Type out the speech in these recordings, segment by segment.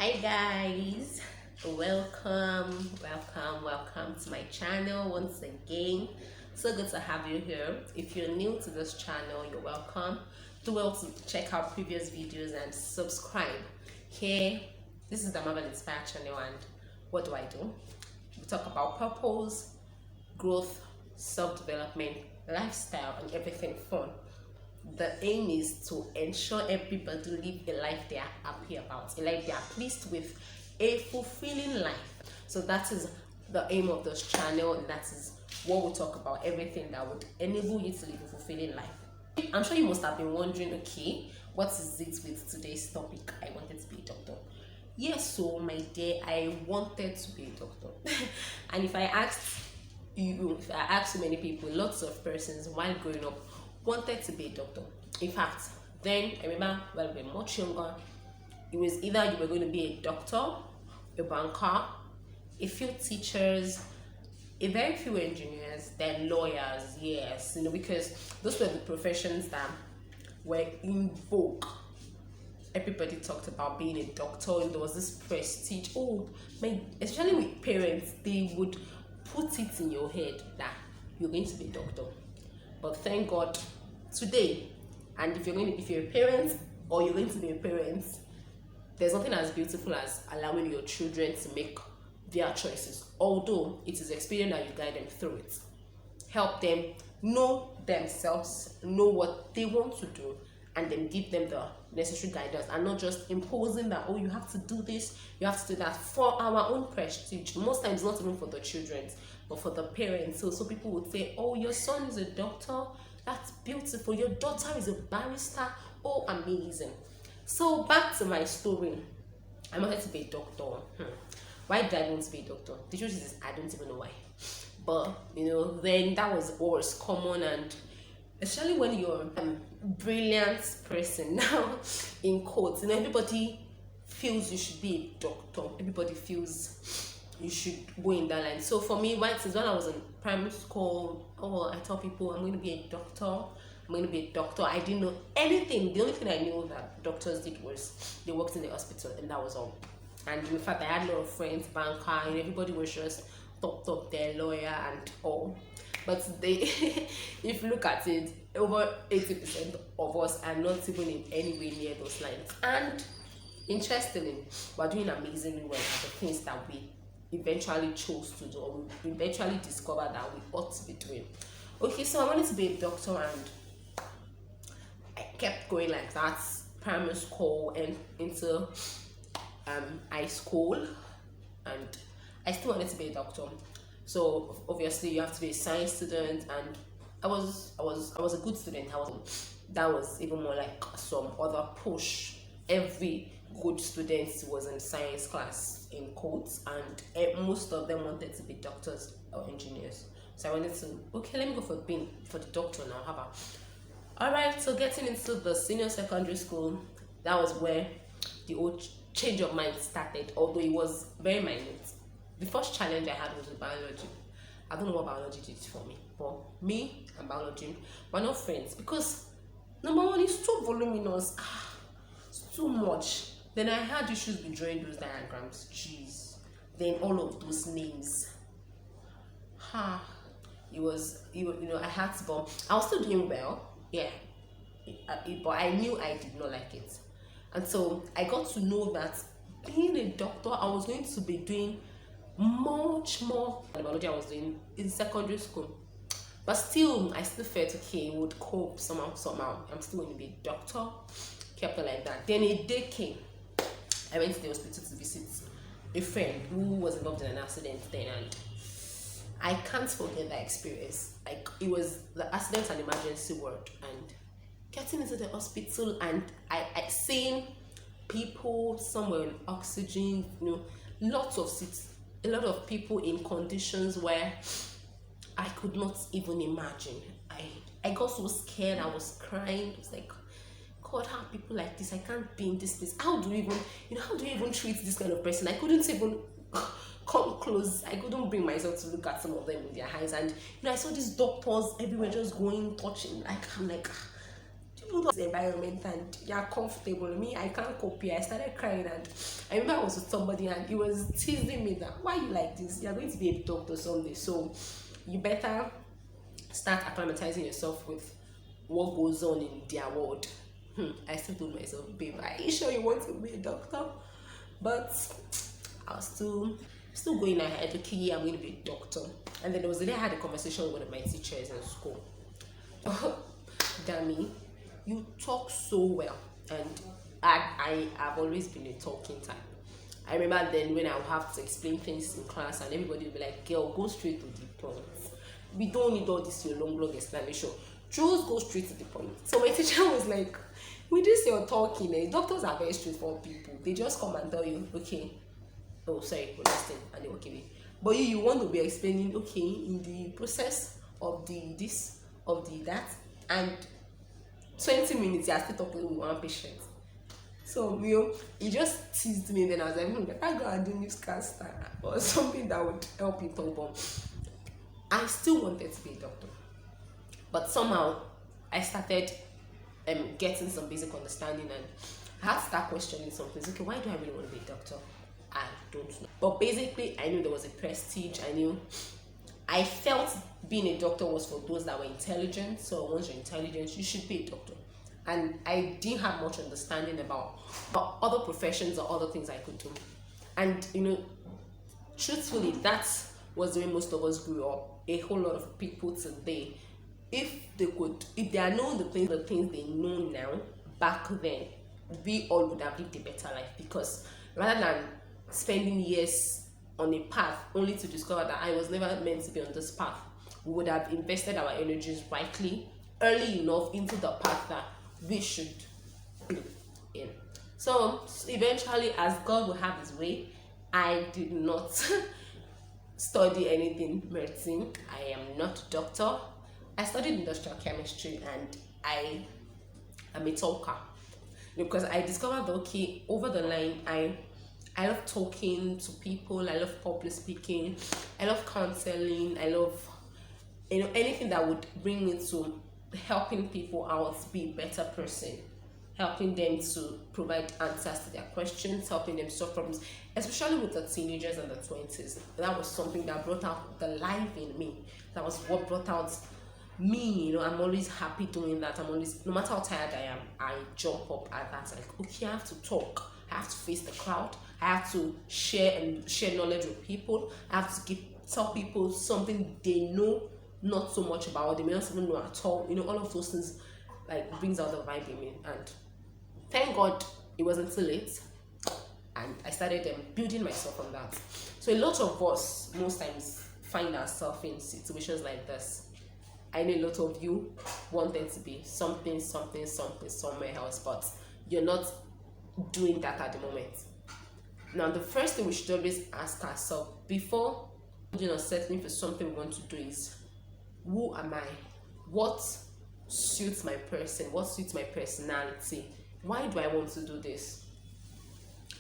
Hi guys, welcome to my channel once again. So good to have you here. If you're new to this channel, you're welcome. Do well to check out previous videos and subscribe. Here, this is the Marvel Inspire channel, and what do? We talk about purpose, growth, self-development, lifestyle, and everything fun. The aim is to ensure everybody live a life they are happy about, a life they are pleased with, a fulfilling life. So that is the aim of this channel, and that is what we talk about, everything that would enable you to live a fulfilling life. I'm sure you must have been wondering, okay, what is it with today's topic? I wanted to be a doctor. Yes, so my dear, I wanted to be a doctor. And if I asked so many people, lots of persons while growing up wanted to be a doctor. In fact, then I remember when we were much younger, it was either you were going to be a doctor, a banker, a few teachers, a very few engineers, then lawyers, yes, because those were the professions that were in vogue. Everybody talked about being a doctor, and there was this prestige. Especially with parents, they would put it in your head that you're going to be a doctor. But thank God, today, and if you're a parent or you're going to be a parent, there's nothing as beautiful as allowing your children to make their choices. Although it is experience that you guide them through it, help them know themselves, know what they want to do, and then give them the necessary guidance, and not just imposing that, you have to do this, you have to do that, for our own prestige. Most times not even for the children, but for the parents. So people would say, your son is a doctor, that's beautiful, your daughter is a barrister, amazing. So back to my story. I wanted to be a doctor. Why did I want to be a doctor? The truth is, I don't even know why. But then that was what was common, and especially when you're a brilliant person now, in quotes, everybody feels you should be a doctor. Everybody feels you should go in that line. So for me, since when I was in primary school, I tell people I'm going to be a doctor. I'm going to be a doctor. I didn't know anything. The only thing I knew that doctors did was they worked in the hospital, and that was all. And in fact, I had a lot of friends, banker, and everybody was just top their lawyer and all. But if you look at it, over 80% of us are not even in anywhere near those lines. And interestingly, we're doing amazingly well at the things that we eventually chose to do, or we eventually discovered that we ought to be doing. Okay, so I wanted to be a doctor, and I kept going like that, primary school and into high school, and I still wanted to be a doctor. So obviously you have to be a science student, and I was a good student. That was even more like some other push. Every good student was in science class, in quotes, and most of them wanted to be doctors or engineers. So I wanted to, let me go for the doctor now. How about? Alright, so getting into the senior secondary school, that was where the old change of mind started, although it was very minute. The first challenge I had was with biology. I don't know what biology did for me, but me and biology were not friends, because number one, it's too voluminous, it's too much. Then I had issues with drawing those diagrams. Jeez. Then all of those names. It was, I had to, but I was still doing well, yeah. But I knew I did not like it. And so I got to know that being a doctor, I was going to be doing much more than the biology I was doing in secondary school. But still, I still felt okay, would cope somehow. I'm still going to be a doctor. Kept it like that. Then a day came. I went to the hospital to visit a friend who was involved in an accident then, and I can't forget that experience. Like, it was the accident and emergency ward, and getting into the hospital, and I seeing people somewhere on oxygen, lots of seats, a lot of people in conditions where I could not even imagine. I got so scared. I was crying. It was like, God, how are people like this? I can't be in this place. How do you even treat this kind of person? I couldn't even come close. I couldn't bring myself to look at some of them with their eyes. And I saw these doctors everywhere just going, touching. I'm like, you know, the environment and you're comfortable. Me, I can't cope here. I started crying, and I remember I was with somebody and he was teasing me that why you like this? You're going to be a doctor someday, so you better start acclimatizing yourself with what goes on in their world. I still told myself, babe, are you sure you want to be a doctor? But I was still going ahead. Okay, yeah, I'm going to be a doctor. And then there was the day I had a conversation with one of my teachers in school. Dami, you talk so well, and I have always been a talking type. I remember then when I would have to explain things in class, and everybody would be like, "Girl, go straight to the point. We don't need all this your long explanation. Just go straight to the point." So my teacher was like, "With this you're talking, doctors are very straightforward people. They just come and tell you, okay, oh sorry, understand, and they will give it. But you want to be explaining, okay, in the process of the this, of the that, and 20 minutes you are still talking with one patient." So he just teased me. Then I was like, better go and do newscaster or something that would help you talk. But I still wanted to be a doctor, but somehow I started getting some basic understanding, and I had to start questioning some things. Okay, why do I really want to be a doctor? I don't know. But basically, I knew there was a prestige. I felt being a doctor was for those that were intelligent. So once you're intelligent, you should be a doctor. And I didn't have much understanding about other professions or other things I could do. And truthfully, that was the way most of us grew up. A whole lot of people today, if they are knowing the things they know now, back then, we all would have lived a better life. Because rather than spending years on a path only to discover that I was never meant to be on this path, we would have invested our energies rightly early enough into the path that we should be in. So eventually, as God will have his way, I did not study anything medicine. I am not a doctor. I studied industrial chemistry, and I am a talker, because I discovered that, okay, over the line, I love talking to people. I love public speaking. I love counseling. I love anything that would bring me to helping people out be a better person, helping them to provide answers to their questions, helping them solve problems, especially with the teenagers and the 20s. That was something that brought out the life in me. That was what brought out me. I'm always happy doing that. I'm always, no matter how tired I am, I jump up at that. Like, okay, I have to talk. I have to face the crowd. I have to share knowledge with people. I have to tell people something they know not so much about, they may not even know at all. All of those things like brings out the vibe in me. And thank God it wasn't too late, and I started building myself on that. So a lot of us most times find ourselves in situations like this. I know a lot of you wanted to be something somewhere else, but you're not doing that at the moment. Now, the first thing we should always ask ourselves before settling for something we want to do is, who am I? What suits my person? What suits my personality? Why do I want to do this?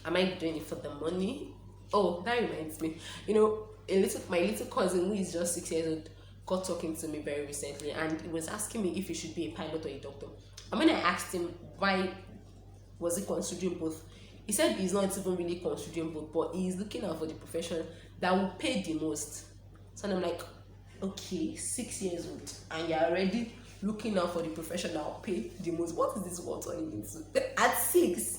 Am I doing it for the money? Oh, that reminds me. My little cousin, who is just 6 years old, got talking to me very recently, and he was asking me if he should be a pilot or a doctor. And when I asked him why was he considering both, he said he's not even really considering both, but he's looking out for the profession that will pay the most. So I'm like, okay, 6 years old, and you're already looking out for the profession that will pay the most. What is this world turning into at 6?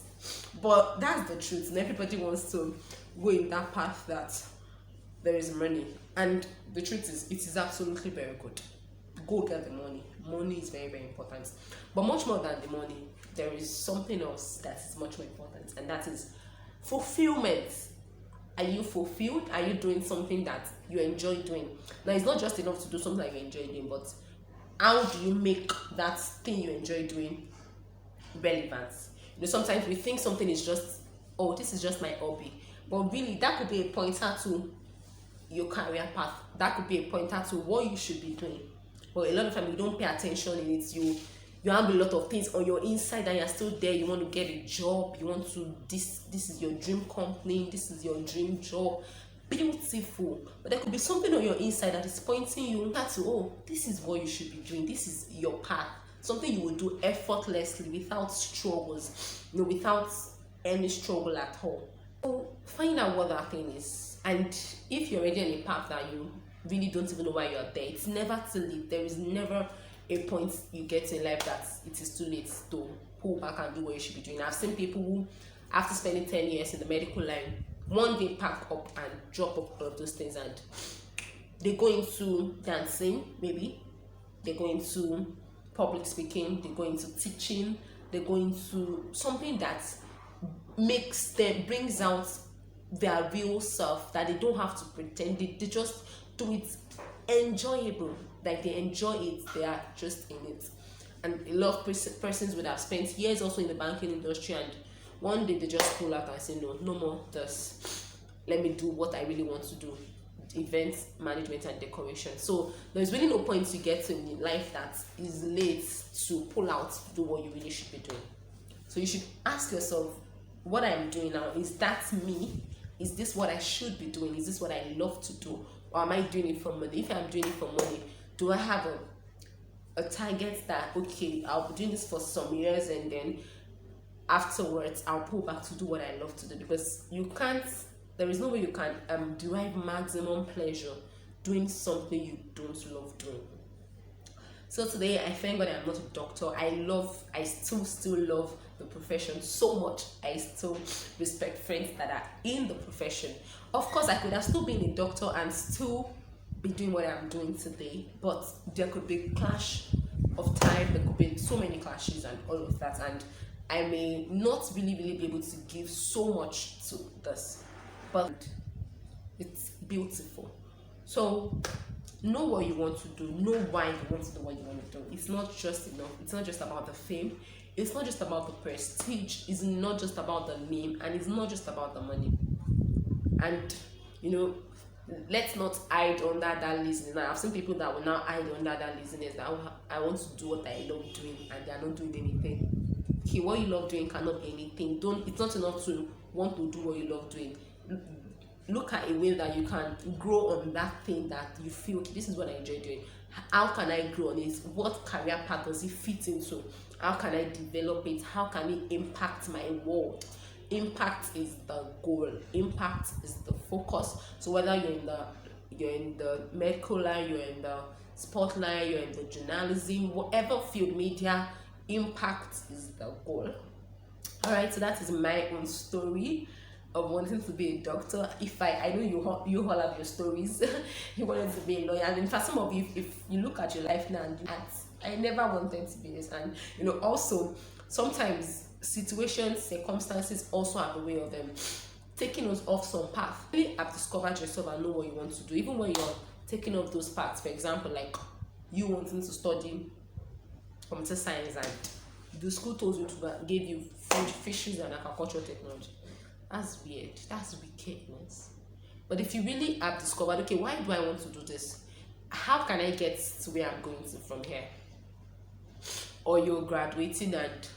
But that's the truth, and everybody wants to go in that path that there is money. And the truth is, it is absolutely very good. Go get the money. Money is very, very important. But much more than the money, there is something else that is much more important, and that is fulfillment. Are you fulfilled? Are you doing something that you enjoy doing? Now, it's not just enough to do something that you enjoy doing, but how do you make that thing you enjoy doing relevant? Sometimes we think something is just, oh, this is just my hobby. But really, that could be a pointer to your career path. That could be a pointer to what you should be doing. But a lot of time, you don't pay attention in it. You have a lot of things on your inside and you're still there. You want to get a job. You want to, this is your dream company. This is your dream job. Beautiful. But there could be something on your inside that is pointing you to, oh, this is what you should be doing. This is your path something you will do effortlessly without struggles, without any struggle at all. So find out what that thing is, and if you're already on a path that you really don't even know why you're there, it's never too late. There is never a point you get in life that it is too late to pull back and do what you should be doing. I've seen people who, after spending 10 years in the medical line, one day pack up and drop up all of those things, and they go into dancing, maybe they go into public speaking, they go into teaching, they go into something that makes them, brings out their real self, that they don't have to pretend. They just do it enjoyable, like they enjoy it, they are just in it. And a lot of persons would have spent years also in the banking industry, and one day they just pull out and say, no more this, let me do what I really want to do, events management and decoration. So there's really no point you get to in life that is late to pull out to do what you really should be doing. So you should ask yourself, what I'm doing now, is that me? Is this what I should be doing? Is this what I love to do? Or am I doing it for money? If I'm doing it for money, do I have a target that, okay, I'll be doing this for some years and then afterwards I'll pull back to do what I love to do? Because you can't, there is no way you can derive maximum pleasure doing something you don't love doing. So today, I thank God I'm not a doctor. I still love the profession so much. I still respect friends that are in the profession. Of course, I could have still been a doctor and still be doing what I'm doing today, but there could be a clash of time, there could be so many clashes and all of that, and I may not really be able to give so much to this, but it's beautiful. So know what you want to do, know why you want to do what you want to do. It's not just enough, it's not just about the fame, it's not just about the prestige, it's not just about the name, and it's not just about the money. And let's not hide under that laziness. I've seen people that will now hide under that laziness, that I want to do what I love doing, and they are not doing anything. Okay, what you love doing cannot be anything. It's not enough to want to do what you love doing. Look at a way that you can grow on that thing that you feel, okay, this is what I enjoy doing. How can I grow on it? What career path does it fit into? How can I develop it? How can it impact my world? Impact is the goal. Impact is the focus. So whether you're in the medical line, you're in the sport line, you're in the journalism, whatever field, media, impact is the goal. All right, so that is my own story of wanting to be a doctor. If I know you all have your stories. You wanted to be a lawyer, and in fact, some of you, if you look at your life now, and I never wanted to be this, and also sometimes situations, circumstances also have a way of them taking us off some path. Really have discovered yourself and know what you want to do, even when you're taking off those paths. For example, like you wanting to study computer science, and the school told you to give you food, fisheries, and agricultural technology. That's weird. That's wickedness. But if you really have discovered, okay, why do I want to do this? How can I get to where I'm going to from here? Or you're graduating and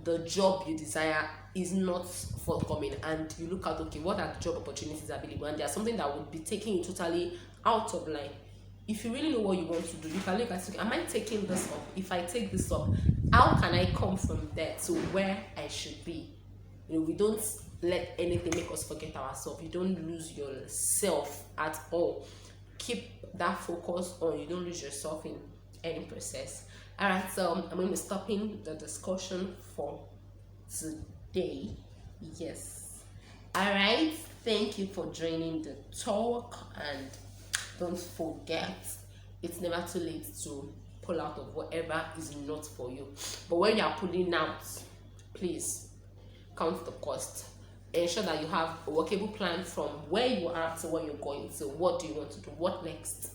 the job you desire is not forthcoming, and you look at, okay, what are the job opportunities available, and there's something that would be taking you totally out of line. If you really know what you want to do, you can look at, okay, am I taking this up? If I take this up, how can I come from there to where I should be? We don't let anything make us forget ourselves. You don't lose yourself at all. Keep that focus on, you don't lose yourself in any process. All right, so I'm going to be stopping the discussion for today. Yes. All right, thank you for joining the talk, and don't forget, it's never too late to pull out of whatever is not for you. But when you are pulling out, please count the cost. Ensure that you have a workable plan from where you are to where you're going. So what do you want to do? What next?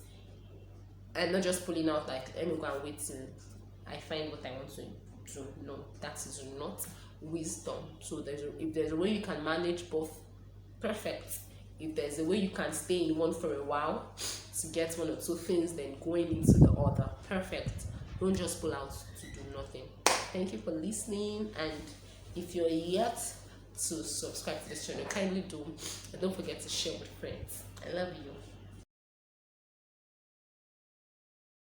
And not just pulling out like, let me go and wait till I find what I want to do. No, that is not wisdom. So if there's a way you can manage both, perfect. If there's a way you can stay in one for a while to get one or two things, then going into the other, perfect. Don't just pull out to do nothing. Thank you for listening, and if you're yet to subscribe to this channel, kindly do, and don't forget to share with friends. I love you.